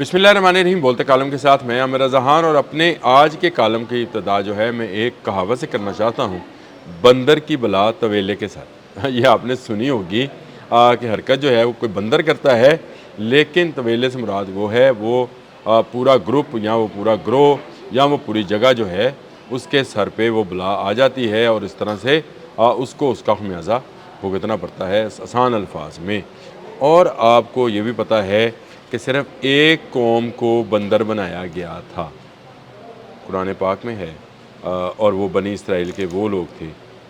बिस्मिल्लाहिर्रहमानिर्रहीम। बोलते कॉलम के साथ मैं आमिर ज़हान, और अपने आज के कॉलम की इब्तिदा जो है मैं एक कहावत से करना चाहता हूँ, बंदर की बला तवेले के साथ। ये आपने सुनी होगी कि हरकत जो है वो कोई बंदर करता है, लेकिन तवेले से मुराद वो है वो पूरा ग्रुप या वो पूरा ग्रोह या वो पूरी जगह जो है उसके सर पे वो बला आ जाती है, और इस तरह से उसको उसका खमियाजा भुगतना पड़ता है आसान अल्फाज में। और आपको ये भी पता है कि सिर्फ एक कौम को बंदर बनाया गया था, कुरान पाक में है, और वो बनी इसराइल के वो लोग थे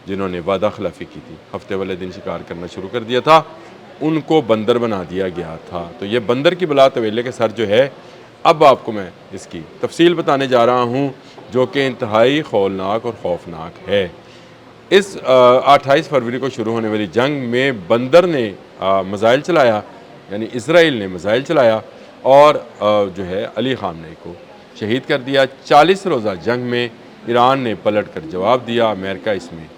जिन्होंने वादा खिलाफ़ी की थी, हफ्ते वाले दिन शिकार करना शुरू कर दिया था, उनको बंदर बना दिया गया था। तो ये बंदर की बला तवेले के सर जो है, अब आपको मैं इसकी तफसील बताने जा रहा हूँ, जो कि इंतहाई खौलनाक और खौफनाक है। इस 28 फरवरी को शुरू होने वाली जंग में बंदर ने मिसाइल चलाया, यानी इसराइल ने मिसाइल चलाया, और जो है अली ख़ामनेई को शहीद कर दिया। 40 रोज़ा जंग में ईरान ने पलट कर जवाब दिया। अमेरिका इसमें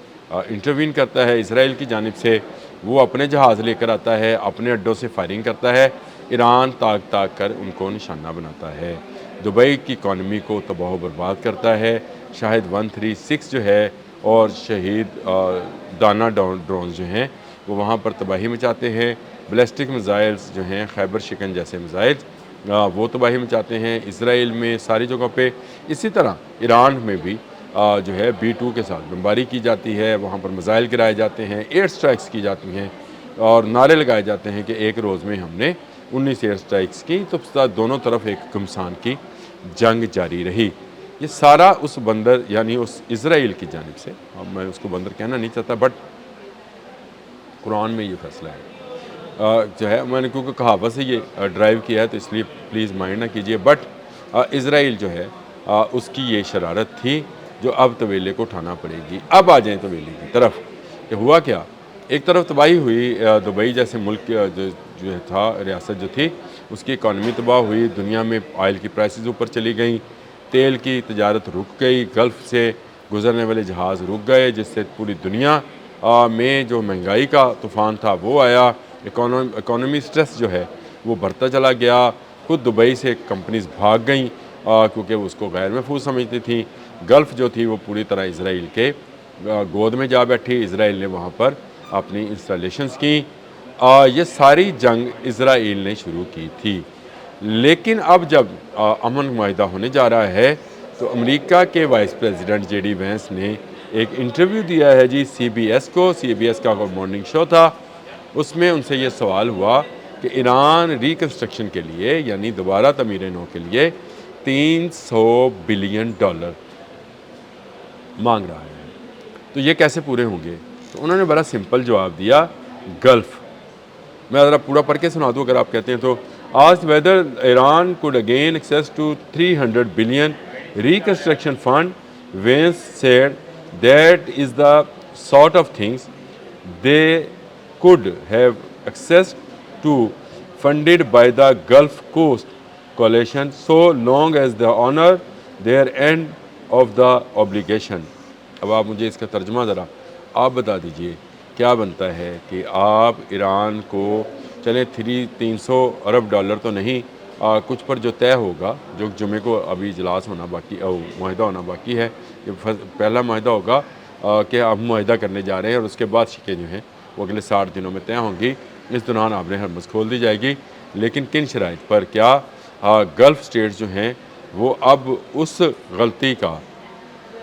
इंटरवीन करता है इसराइल की जानिब से, वो अपने जहाज़ लेकर आता है, अपने अड्डों से फायरिंग करता है, ईरान ताक ताक कर उनको निशाना बनाता है, दुबई की इकॉनमी को तबाह बर्बाद करता है। शाहिद 136 जो है और शहीद दाना ड्रोन जो हैं वो वहाँ पर तबाही मचाते हैं। बैलिस्टिक मिसाइल्स जो हैं, खैबर शिकन जैसे मिसाइल्स, वो तबाही मचाते हैं इसराइल में सारी जगहों पे। इसी तरह ईरान में भी जो है B-2 के साथ बमबारी की जाती है, वहाँ पर मिसाइल गिराए जाते हैं, एयर स्ट्राइक्स की जाती हैं, और नारे लगाए जाते हैं कि एक रोज़ में हमने 19 एयर स्ट्राइक्स की। तो दोनों तरफ एक घमसान की जंग जारी रही। ये सारा उस बंदर यानी उस इसराइल की जानिब से, अब मैं उसको बंदर कहना नहीं चाहता, बट कुरान में ये फैसला है जो है, मैंने क्योंकि कहावत से ये ड्राइव किया है तो इसलिए प्लीज़ माइंड ना कीजिए, बट इसराइल जो है उसकी ये शरारत थी जो अब तवेले को उठाना पड़ेगी। अब आ जाएँ तवेले की तरफ कि हुआ क्या। एक तरफ तबाही हुई, दुबई जैसे मुल्क जो था, रियासत जो थी, उसकी इकॉनमी तबाह हुई, दुनिया में ऑयल की प्राइसेस ऊपर चली गई, तेल की तजारत रुक गई, गल्फ़ से गुजरने वाले जहाज़ रुक गए, जिससे पूरी दुनिया में जो महंगाई का तूफ़ान था वो आया। इकोनॉमी स्ट्रेस जो है वो बढ़ता चला गया। खुद दुबई से कंपनीज़ भाग गईं क्योंकि वो उसको गैर महफूज समझती थी। गल्फ़ जो थी वो पूरी तरह इसराइल के गोद में जा बैठी। इसराइल ने वहाँ पर अपनी इंस्टॉलेशंस की। ये सारी जंग इसराइल ने शुरू की थी, लेकिन अब जब अमन मुआहिदा होने जा रहा है तो अमेरिका के वाइस प्रेसिडेंट JD वैंस ने एक इंटरव्यू दिया है जी CBS को। CBS का मॉर्निंग शो था, उसमें उनसे ये सवाल हुआ कि ईरान रिकन्स्ट्रक्शन के लिए यानी दोबारा तमीर नौ के लिए $300 बिलियन मांग रहा है, तो ये कैसे पूरे होंगे। तो उन्होंने बड़ा सिंपल जवाब दिया, गल्फ़। मैं ज़रा पूरा पढ़ के सुना दूँ अगर आप कहते हैं तो। Asked whether Iran could again access to 300 billion reconstruction fund, Vance said that is the sort of things they could have access to funded by the Gulf Coast Coalition so long as they honor their end of the obligation। अब आप मुझे इसका तर्जुमा ज़रा आप बता दीजिए, क्या बनता है कि आप ईरान को चले $300 अरब तो नहीं, कुछ पर जो तय होगा, जो जुमे को अभी इजलास होना बाकी, मुआहिदा होना बाकी है, ये पहला मुआहिदा होगा कि हम मुआहिदा करने जा रहे हैं, और उसके बाद शिकें जो हैं वो अगले 60 दिनों में तय होंगी। इस दौरान आपने हरमस खोल दी जाएगी, लेकिन किन शराइत पर, क्या गल्फ़ स्टेट्स जो हैं वो अब उस गलती का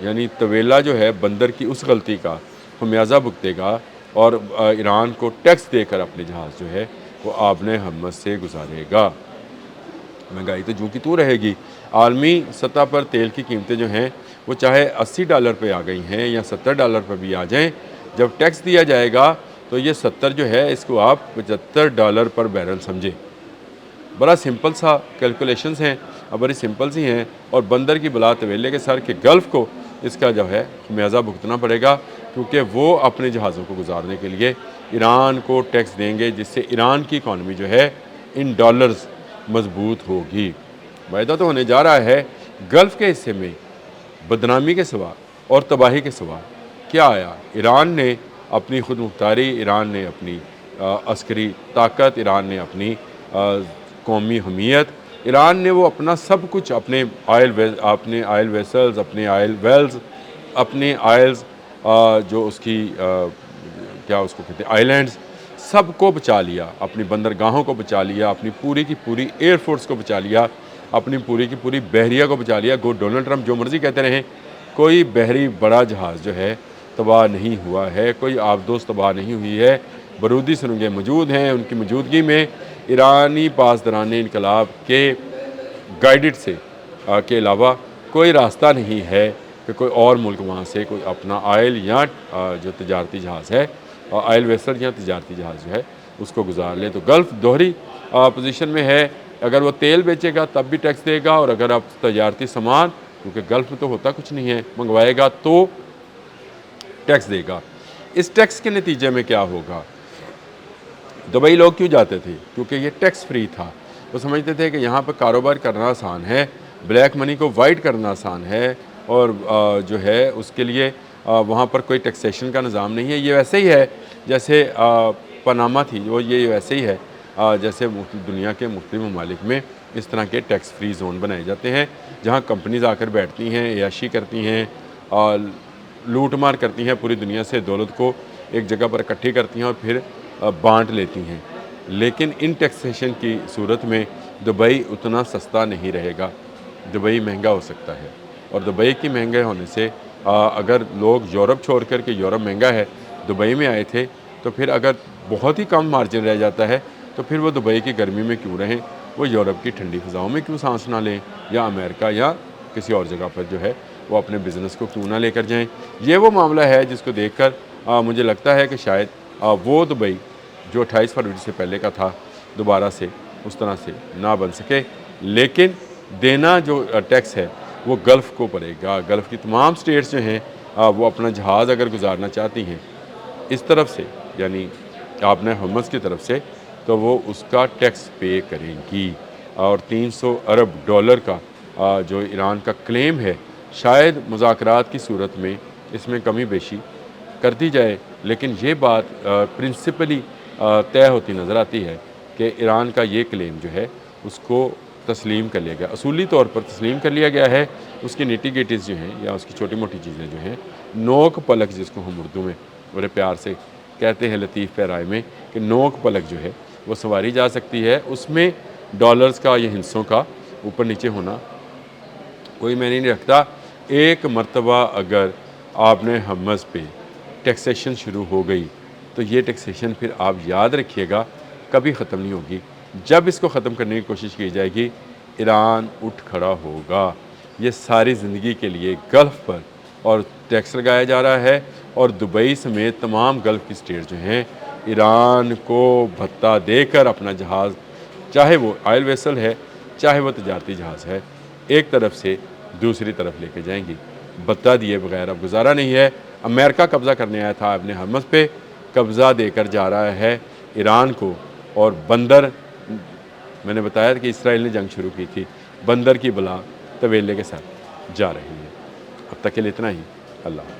यानी तवेला जो है बंदर की उस गलती का खमियाजा भुगतेगा, और ईरान को टैक्स देकर अपने जहाज़ जो है वो आपने हरमस से गुजारेगा। महंगाई तो जूँ की तू रहेगी। आलमी सतह पर तेल की कीमतें जो हैं वो चाहे $80 पे आ गई हैं या $70 पर भी आ जाएं, जब टैक्स दिया जाएगा तो ये 70 जो है इसको आप $75 पर बैरल समझें। बड़ा सिंपल सा कैलकुलेशंस हैं, अब बड़ी सिंपल सी हैं, और बंदर की बला तवेले के सर के गल्फ़ को इसका जो है खमियाजा भुगतना पड़ेगा, क्योंकि वो अपने जहाज़ों को गुजारने के लिए ईरान को टैक्स देंगे, जिससे ईरान की इकॉनमी जो है इन डॉलर्स मजबूत होगी। वायदा तो होने जा रहा है। गल्फ़ के हिस्से में बदनामी के सिवा और तबाही के सिवा क्या आया। ईरान ने अपनी खुद मुख्तारी, ईरान ने अपनी अस्करी ताकत, ईरान ने अपनी कौमी हमीयत, ایران نے وہ اپنا سب کچھ اپنے آئل ویسلز، اپنے آئل ویلز، اپنے آئلز جو اس کی کیا اس کو کہتے ہیں آئیلینڈز، سب کو بچا لیا، اپنی بندرگاہوں کو بچا لیا، اپنی پوری کی پوری ایئر فورس کو بچا لیا، اپنی پوری کی پوری بحریہ کو بچا لیا۔ گو ڈونلڈ ٹرمپ جو مرضی کہتے رہیں، کوئی بحری بڑا جہاز جو ہے تباہ نہیں ہوا ہے، کوئی آبدوز تباہ نہیں ہوئی ہے۔ بارودی سرنگیں موجود ہیں، ان کی موجودگی میں ایرانی پاسداران انقلاب کے گائیڈڈ سے کے علاوہ کوئی راستہ نہیں ہے کہ کوئی اور ملک وہاں سے کوئی اپنا آئل یا جو تجارتی جہاز ہے، آئل ویسل یا تجارتی جہاز جو ہے اس کو گزار لے۔ تو گلف دوہری پوزیشن میں ہے، اگر وہ تیل بیچے گا تب بھی ٹیکس دے گا، اور اگر آپ تجارتی سامان، کیونکہ گلف میں تو ہوتا کچھ نہیں ہے، منگوائے گا تو ٹیکس دے گا۔ اس ٹیکس کے نتیجے میں کیا ہوگا؟ دبئی لوگ کیوں جاتے تھے؟ کیونکہ یہ ٹیکس فری تھا۔ وہ سمجھتے تھے کہ یہاں پر کاروبار کرنا آسان ہے، بلیک منی کو وائٹ کرنا آسان ہے، اور جو ہے اس کے لیے وہاں پر کوئی ٹیکسیشن کا نظام نہیں ہے۔ یہ ویسے ہی ہے جیسے پاناما تھی، وہ یہ ویسے ہی ہے جیسے دنیا کے مختلف ممالک میں اس طرح کے ٹیکس فری زون بنائے جاتے ہیں، جہاں کمپنیز آ کر بیٹھتی ہیں، عیاشی کرتی ہیں، لوٹ مار کرتی ہیں، پوری دنیا سے دولت کو ایک جگہ پر اکٹھی کرتی ہیں اور پھر بانٹ لیتی ہیں۔ لیکن ان ٹیکسیشن کی صورت میں دبئی اتنا سستا نہیں رہے گا، دبئی مہنگا ہو سکتا ہے، اور دبئی کی مہنگے ہونے سے اگر لوگ یورپ چھوڑ کر کے یورپ مہنگا ہے دبئی میں آئے تھے، تو پھر اگر بہت ہی کم مارجن رہ جاتا ہے تو پھر وہ دبئی کی گرمی میں کیوں رہیں، وہ یورپ کی ٹھنڈی فضاؤں میں کیوں سانس نہ لیں، یا امریکہ یا کسی اور جگہ پر جو ہے وہ اپنے بزنس کو کیوں نہ لے کر جائیں۔ یہ وہ معاملہ ہے جس کو دیکھ کر مجھے لگتا ہے کہ شاید وہ دبئی جو 28 فروری سے پہلے کا تھا دوبارہ سے اس طرح سے نہ بن سکے، لیکن دینا جو ٹیکس ہے وہ گلف کو پڑے گا۔ گلف کی تمام سٹیٹس جو ہیں وہ اپنا جہاز اگر گزارنا چاہتی ہیں اس طرف سے، یعنی آپ نے حمص کی طرف سے، تو وہ اس کا ٹیکس پے کریں گی، اور 300 ارب ڈالر کا جو ایران کا کلیم ہے، شاید مذاکرات کی صورت میں اس میں کمی بیشی کر دی جائے، لیکن یہ بات پرنسپلی طے ہوتی نظر آتی ہے کہ ایران کا یہ کلیم جو ہے اس کو تسلیم کر لیا گیا، اصولی طور پر تسلیم کر لیا گیا ہے۔ اس کی نیٹی گیٹیز جو ہیں یا اس کی چھوٹی موٹی چیزیں جو ہیں، نوک پلک جس کو ہم اردو میں بڑے پیار سے کہتے ہیں لطیف پیرائے میں، کہ نوک پلک جو ہے وہ سنواری جا سکتی ہے، اس میں ڈالرز کا یا ہندسوں کا اوپر نیچے ہونا کوئی معنی نہیں رکھتا۔ ایک مرتبہ اگر آپ نے حمص پہ ٹیکسیشن شروع ہو گئی تو یہ ٹیکسیشن پھر آپ یاد رکھیے گا کبھی ختم نہیں ہوگی۔ جب اس کو ختم کرنے کی کوشش کی جائے گی ایران اٹھ کھڑا ہوگا۔ یہ ساری زندگی کے لیے گلف پر اور ٹیکس لگایا جا رہا ہے، اور دبئی سمیت تمام گلف کی سٹیٹ جو ہیں ایران کو بھتہ دے کر اپنا جہاز، چاہے وہ آئل ویسل ہے چاہے وہ تجارتی جہاز ہے، ایک طرف سے دوسری طرف لے کے جائیں گی۔ بھتہ دیے بغیر اب گزارا نہیں ہے۔ امریکہ قبضہ کرنے آیا تھا اپنے حمص پہ، قبضہ دے کر جا رہا ہے ایران کو، اور بندر، میں نے بتایا کہ اسرائیل نے جنگ شروع کی تھی، بندر کی بلا طویلے کے ساتھ جا رہی ہے۔ اب تک کے لیے اتنا ہی، اللہ حافظ۔